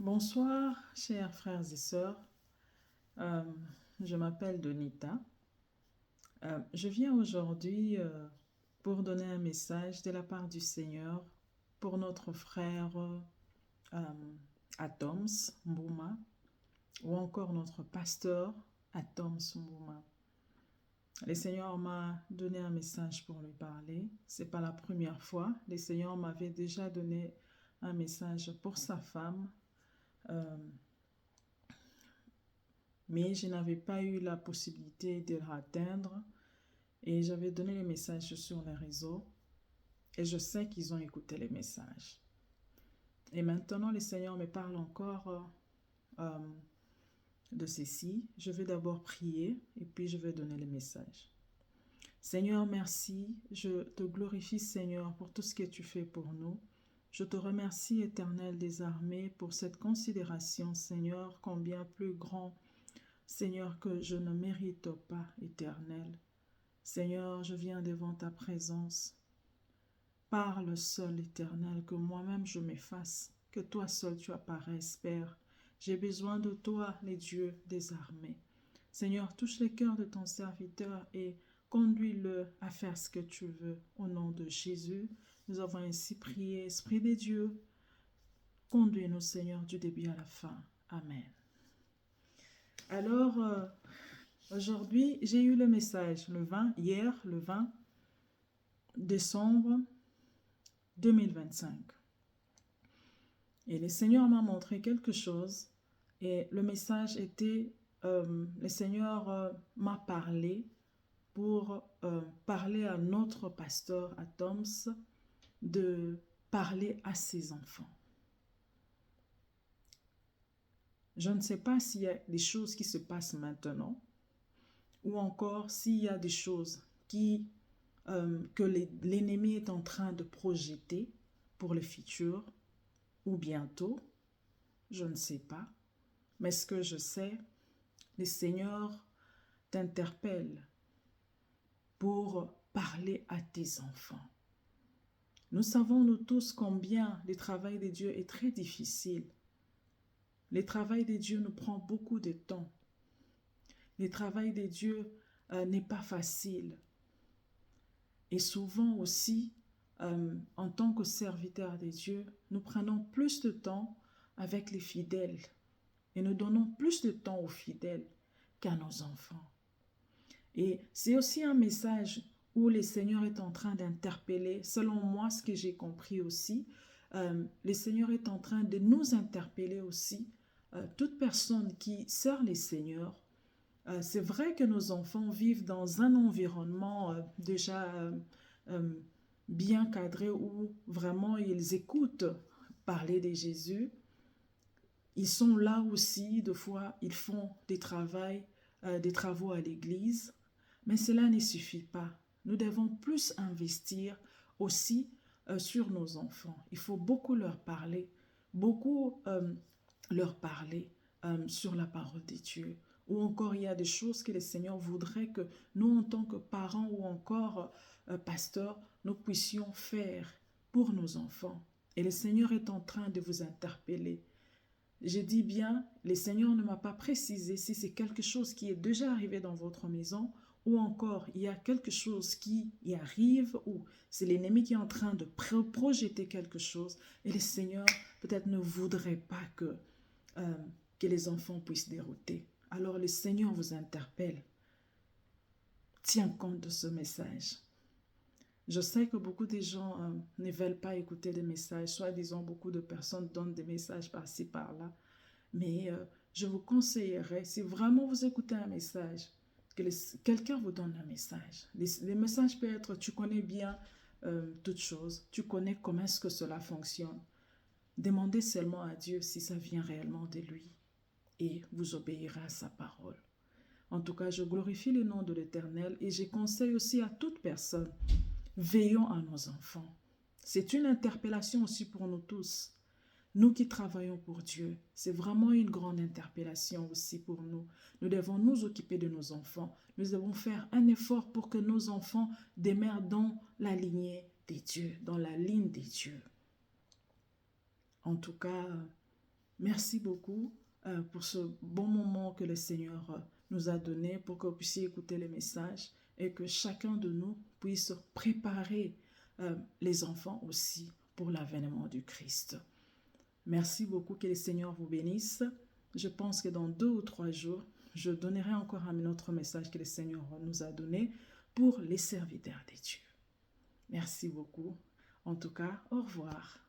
Bonsoir, chers frères et sœurs. Euh, je m'appelle Donita. Je viens aujourd'hui pour donner un message de la part du Seigneur pour notre frère euh, Atoms Mbouma ou encore notre pasteur Atoms Mbouma. Le Seigneur m'a donné un message pour lui parler. C'est pas la première fois. Le Seigneur m'avait déjà donné un message pour sa femme. Euh, mais je n'avais pas eu la possibilité de l'atteindre et j'avais donné les messages sur les réseaux et je sais qu'ils ont écouté les messages. Et maintenant, le Seigneur me parle encore euh, de ceci. Je vais d'abord prier et puis je vais donner les messages. Seigneur, merci. Je te glorifie, Seigneur, pour tout ce que tu fais pour nous. Je te remercie, Éternel des armées, pour cette considération, Seigneur, combien plus grand, Seigneur, que je ne mérite pas, Éternel. Seigneur, je viens devant ta présence. Parle seul, Éternel, que moi-même je m'efface, que toi seul tu apparaisses, Père. J'ai besoin de toi, les dieux des armées. Seigneur, touche les cœurs de ton serviteur et conduis-le à faire ce que tu veux. Au nom de Jésus, nous avons ainsi prié. Esprit des dieux, conduis-nous, Seigneur, du début à la fin. Amen. Alors, aujourd'hui, j'ai eu le message hier, le 20 décembre 2025. Et le Seigneur m'a montré quelque chose et le message était, le Seigneur m'a parlé pour parler à notre pasteur, à Toms, de parler à ses enfants. Je ne sais pas s'il y a des choses qui se passent maintenant ou encore s'il y a des choses que l'ennemi est en train de projeter pour le futur ou bientôt, je ne sais pas. Mais ce que je sais, le Seigneur t'interpelle pour parler à tes enfants. Nous savons, nous tous, combien le travail de Dieu est très difficile. Le travail de Dieu nous prend beaucoup de temps. Le travail de Dieu n'est pas facile. Et souvent aussi, en tant que serviteurs de Dieu, nous prenons plus de temps avec les fidèles et nous donnons plus de temps aux fidèles qu'à nos enfants. Et c'est aussi un message où le Seigneur est en train d'interpeller, selon moi, ce que j'ai compris aussi, le Seigneur est en train de nous interpeller aussi, toute personne qui sert le Seigneur. C'est vrai que nos enfants vivent dans un environnement déjà euh, bien cadré où vraiment ils écoutent parler de Jésus. Ils sont là aussi, des fois, ils font des travaux à l'église, mais cela ne suffit pas. Nous devons plus investir aussi sur nos enfants. Il faut beaucoup leur parler, beaucoup leur parler sur la parole de Dieu. Ou encore, il y a des choses que le Seigneur voudrait que nous, en tant que parents ou encore pasteurs, nous puissions faire pour nos enfants. Et le Seigneur est en train de vous interpeller. Je dis bien, le Seigneur ne m'a pas précisé si c'est quelque chose qui est déjà arrivé dans votre maison ou encore il y a quelque chose qui y arrive ou c'est l'ennemi qui est en train de projeter quelque chose et le Seigneur peut-être ne voudrait pas que les enfants puissent dérouter. Alors le Seigneur vous interpelle. Tiens compte de ce message. Je sais que beaucoup de gens ne veulent pas écouter des messages, soit disons beaucoup de personnes donnent des messages par-ci, par-là. Mais je vous conseillerais, si vraiment vous écoutez un message, que quelqu'un vous donne un message. Les messages peuvent être, tu connais bien toutes choses, tu connais comment est-ce que cela fonctionne. Demandez seulement à Dieu si ça vient réellement de lui et vous obéirez à sa parole. En tout cas, je glorifie le nom de l'Éternel et je conseille aussi à toute personne, veillons à nos enfants. C'est une interpellation aussi pour nous tous. Nous qui travaillons pour Dieu, c'est vraiment une grande interpellation aussi pour nous. Nous devons nous occuper de nos enfants. Nous devons faire un effort pour que nos enfants demeurent dans la lignée des dieux, dans la ligne des dieux. En tout cas, Merci beaucoup pour ce bon moment que le Seigneur nous a donné pour que vous puissiez écouter les messages et que chacun de nous puisse préparer les enfants aussi pour l'avènement du Christ. Merci beaucoup, que le Seigneur vous bénisse. Je pense que dans 2 ou 3 jours, je donnerai encore un autre message que le Seigneur nous a donné pour les serviteurs de Dieu. Merci beaucoup. En tout cas, au revoir.